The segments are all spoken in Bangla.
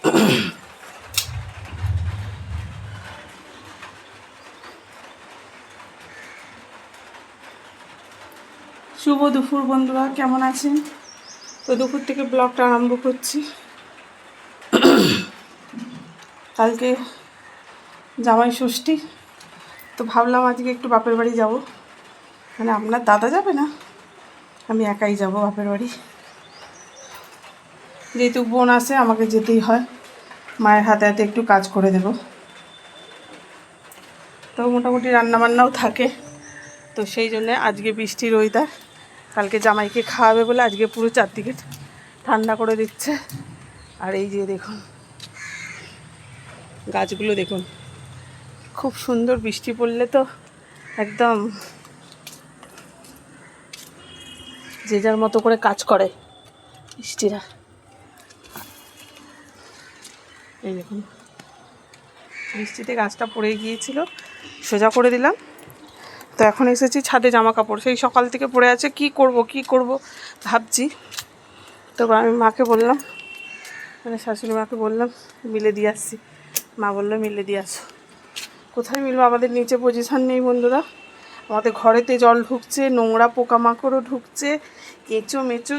শুভ দুপুর বন্ধুরা, কেমন আছেন? তো দুপুর থেকে ব্লগটা আরম্ভ করছি। কালকে জামাই ষষ্ঠী, তো ভাবলাম আজকে একটু বাপের বাড়ি যাব। মানে আপনার দাদা যাবে না, আমি একাই যাব বাপের বাড়ি। যেহেতু বোন আসে, আমাকে যেতেই হয়, মায়ের হাতে হাতে একটু কাজ করে দেব। তো মোটামুটি রান্নাবান্নাও থাকে, তো সেই জন্যে আজকে বৃষ্টির ওয়েদার। কালকে জামাইকে খাওয়াবে বলে আজকে পুরো চারদিকে ঠান্ডা করে দিচ্ছে। আর এই যে দেখুন গাছগুলো, দেখুন খুব সুন্দর। বৃষ্টি পড়লে তো একদম যে যার মতো করে কাজ করে বৃষ্টিরা। এই দেখুন, বৃষ্টিতে গাছটা পড়ে গিয়েছিল, সোজা করে দিলাম। তো এখন এসেছি ছাদে, জামা কাপড় সেই সকাল থেকে পড়ে আছে, কি করব ভাবছি। তো আমি মাকে বললাম, মানে শাশুড়ি মাকে বললাম মিলে দিয়ে আসছি। মা বললো মিলে দিয়ে আসো। কোথায় মিলবো, আমাদের নিচে পজিশান নেই বন্ধুরা। আমাদের ঘরেতে জল ঢুকছে, নোংরা পোকামাকড়ও ঢুকছে, কেঁচো মেচো,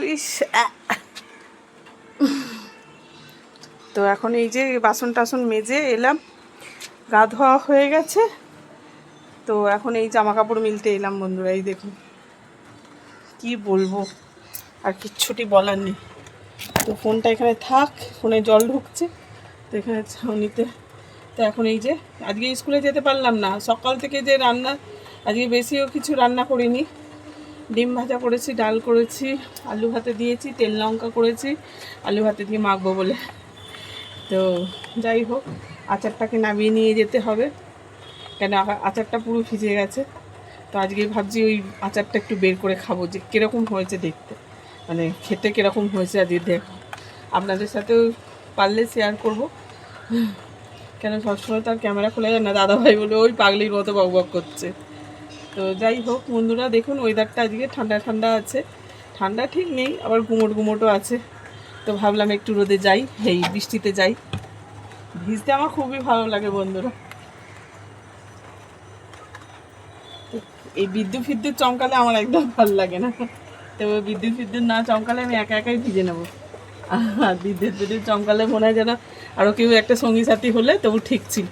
তো এখন এই যে বাসন টাসন মেজে এলাম, গা ধোয়া হয়ে গেছে। তো এখন এই জামা কাপড় মিলতে এলাম বন্ধুরা। এই দেখুন, কি বলবো, আর কিচ্ছুটি বলার নেই। তো ফোনটা এখানে থাক, ফোনে জল ঢুকছে তো এখানে ছাউনিতে। তো এখন এই যে আজকে স্কুলে যেতে পারলাম না, সকাল থেকে যে রান্না, আজকে বেশিও কিছু রান্না করিনি। ডিম ভাজা করেছি, ডাল করেছি, আলু ভাতে দিয়েছি, তেল লঙ্কা করেছি, আলু ভাতে দিয়ে মাখবো বলে। তো যাই হোক, আচারটাকে নামিয়ে নিয়ে যেতে হবে, কেন আচারটা পুরো ভিজে গেছে। তো আজকে ভাবছি ওই আচারটা একটু বের করে খাবো, যে কীরকম হয়েছে দেখতে, মানে খেতে কীরকম হয়েছে আজকে দেখো। আপনাদের সাথেও পারলে শেয়ার করব, কেন সবসময় তো আর ক্যামেরা খোলা যায় না, দাদাভাই বলে ওই পাগলির মতো বকবক করছে। তো যাই হোক বন্ধুরা, দেখুন ওয়েদারটা আজকে ঠান্ডা ঠান্ডা আছে, ঠান্ডা ঠিক নেই, আবার গুমোটও আছে। তো ভাবলাম একটু রোদে যাই, এই বৃষ্টিতে যাই, ভিজতে আমার খুবই ভালো লাগে বন্ধুরা। এই বিদ্যুৎ চমকালে আমার একদম ভালো লাগে না। তো বিদ্যুৎ না চমকালে আমি একাই ভিজে নেবো। আর বিদ্যুৎ চমকালে মনে হয় যেন আরও কেউ একটা সঙ্গী সাথী হলে তবু ঠিক ছিল।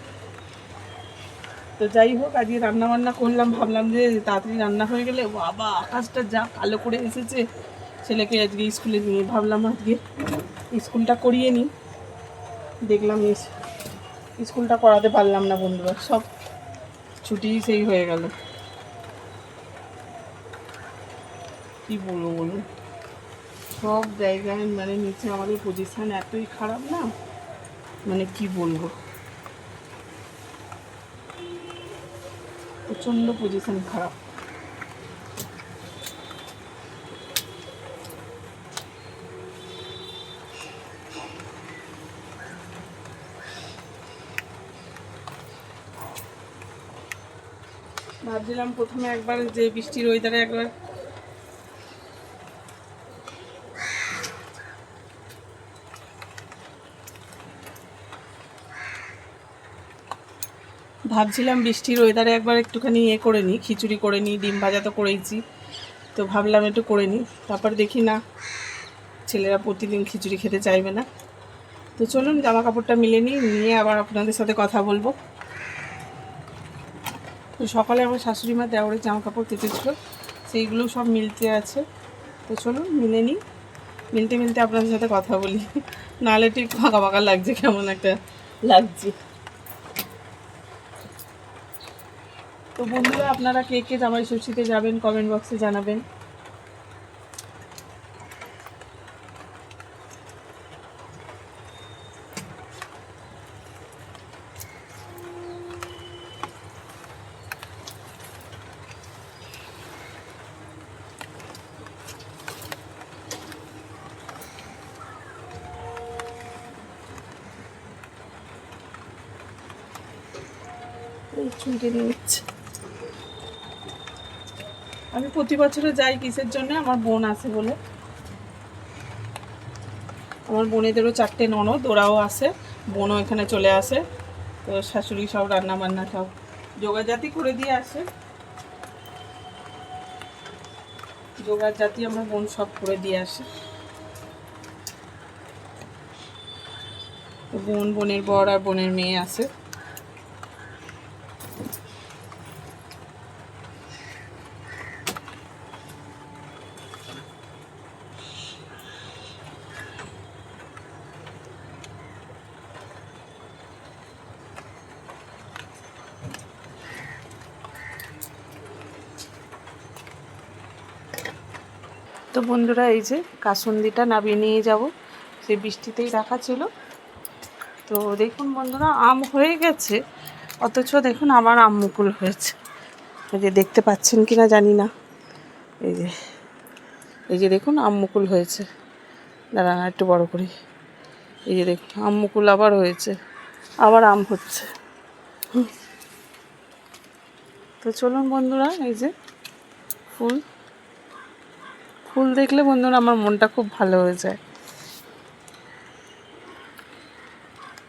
তো যাই হোক, আজকে রান্নাবান্না করলাম, ভাবলাম যে তাড়াতাড়ি রান্না হয়ে গেলে, বাবা আকাশটা যা কালো করে এসেছে। ছেলেকে আজকে স্কুলে নিয়ে ভাবলাম আজকে স্কুলটা করিয়ে নিই। দেখলাম স্কুলটা করাতে পারলাম না বন্ধুরা, সব ছুটি সেই হয়ে গেল। কি বলবো বলুন, সব জায়গায় মানে নিচে আমাদের পজিশান এতই খারাপ না, মানে কি বলবো, প্রচণ্ড পজিশান খারাপ। ভাবছিলাম প্রথমে একবার যে বৃষ্টির ওয়েদারে একবার একবার একটুখানি করে নিই, খিচুড়ি করে নিই, ডিম ভাজা তো করেইছি, তো ভাবলাম একটু করে নিই। তারপর দেখি না, ছেলেরা প্রতিদিন খিচুড়ি খেতে চাইবে না। তো চলুন জামা কাপড়টা মিলে নিয়ে আবার আপনাদের সাথে কথা বলবো। তো সকালে আমার শাশুড়ি মা দেওরের জামা কাপড় কেটেছিল, সেইগুলো সব মিলতে আছে। তো চলুন মিলে নিই, মিলতে আপনাদের সাথে কথা বলি, নাহলে ঠিক ফাঁকা লাগছে, কেমন একটা লাগছে। তো বন্ধুরা, আপনারা কে জামাই ষষ্ঠীতে যাবেন কমেন্ট বক্সে জানাবেন। এই চুলকে নিচ্ছে, আমি প্রতি বছরে যাই কিসের জন্য, আমার বোন আছে বলে। আমার বোনেদেরও 4টে ননদ, ওরাও আসে, বোনও এখানে চলে আসে। তো শাশুড়ি সব রান্না বান্না সব জোগাড়জাতি করে দিয়ে আসে, জোগাড়জাতি আমার বোন সব করে দিয়ে আসে। তো বোন, বোনের বর আর বোনের মেয়ে আসে। তো বন্ধুরা এই যে কাসুন্দিটা নামিয়ে নিয়ে যাব, সেই বৃষ্টিতেই রাখা ছিল। তো দেখুন বন্ধুরা, আম হয়ে গেছে, অথচ দেখুন আমার আম মুকুল হয়েছে। এই যে দেখতে পাচ্ছেন কি না জানি না, এই যে দেখুন আম মুকুল হয়েছে। দাঁড়ান একটু বড় করি। এই যে দেখুন আম মুকুল আবার হয়েছে, আবার আম হচ্ছে। তো চলুন বন্ধুরা, এই যে ফুল ফুল দেখলে বন্ধুরা আমার মনটা খুব ভালো হয়ে যায়।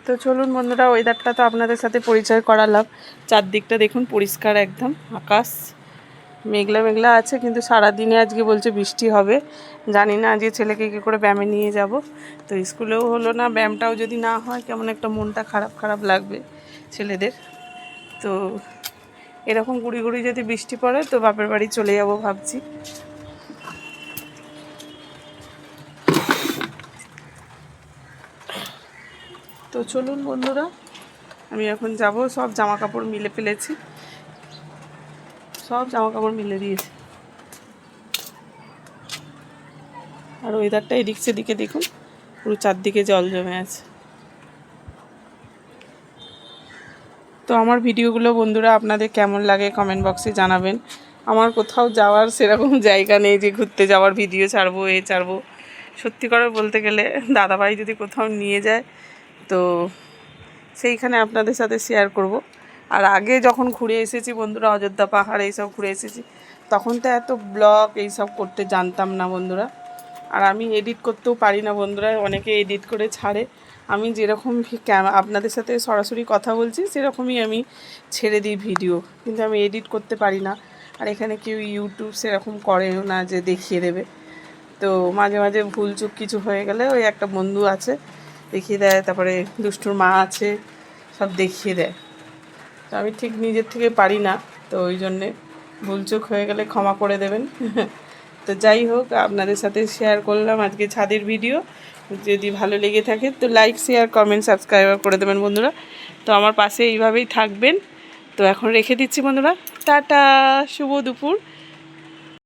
তো চলুন বন্ধুরা, ওয়েদারটা তো আপনাদের সাথে পরিচয় করালাম। চারদিকটা দেখুন পরিষ্কার একদম, আকাশ মেঘলা মেঘলা আছে, কিন্তু সারাদিনে আজকে বলছে বৃষ্টি হবে। জানি না আজকে ছেলেকে কী করে ব্যায়ামে নিয়ে যাব। তো স্কুলেও হলো না, ব্যায়ামটাও যদি না হয় কেমন একটা মনটা খারাপ খারাপ লাগবে ছেলেদের। তো এরকম গুড়ি গুড়ি যদি বৃষ্টি পড়ে তো বাপের বাড়ি চলে যাব ভাবছি। তো চলুন বন্ধুরা, আমি এখন যাব, সব জামা কাপড় মিলে ফেলেছি, সব জামা কাপড় মিলে দিয়েছি। আর ওয়েদারটা এদিক সেদিকে দেখুন, পুরো চারদিকে জল জমে আছে। তো আমার ভিডিওগুলো বন্ধুরা আপনাদের কেমন লাগে কমেন্ট বক্সে জানাবেন। আমার কোথাও যাওয়ার সেরকম জায়গা নেই যে ঘুরতে যাওয়ার ভিডিও ছাড়বো, ছাড়বো। সত্যি করে বলতে গেলে দাদাভাই যদি কোথাও নিয়ে যায় তো সেইখানে আপনাদের সাথে শেয়ার করব। আর আগে যখন ঘুরে এসেছি বন্ধুরা, অযোধ্যা পাহাড় এইসব ঘুরে এসেছি, তখন তো এত ব্লগ এইসব করতে জানতাম না বন্ধুরা। আর আমি এডিট করতেও পারি না বন্ধুরা, অনেকে এডিট করে ছাড়ে। আমি যেরকম আপনাদের সাথে সরাসরি কথা বলছি সেরকমই আমি ছেড়ে দিই ভিডিও, কিন্তু আমি এডিট করতে পারি না। আর এখানে কেউ ইউটিউব সেরকম করেও না যে দেখিয়ে দেবে। তো মাঝে মাঝে ভুলচুক কিছু হয়ে গেলে ওই একটা বন্ধু আছে দেখিয়ে দেয়, তারপরে দুষ্টুর মা আছে, সব দেখিয়ে দেয়। তো আমি ঠিক নিজের থেকে পারি না, তো ওই জন্যে ভুলচুক হয়ে গেলে ক্ষমা করে দেবেন। তো যাই হোক, আপনাদের সাথে শেয়ার করলাম আজকে ছাদের ভিডিও। যদি ভালো লেগে থাকে তো লাইক, শেয়ার, কমেন্ট, সাবস্ক্রাইব করে দেবেন বন্ধুরা। তো আমার পাশে এইভাবেই থাকবেন। তো এখন রেখে দিচ্ছি বন্ধুরা, টাটা, শুভ দুপুর।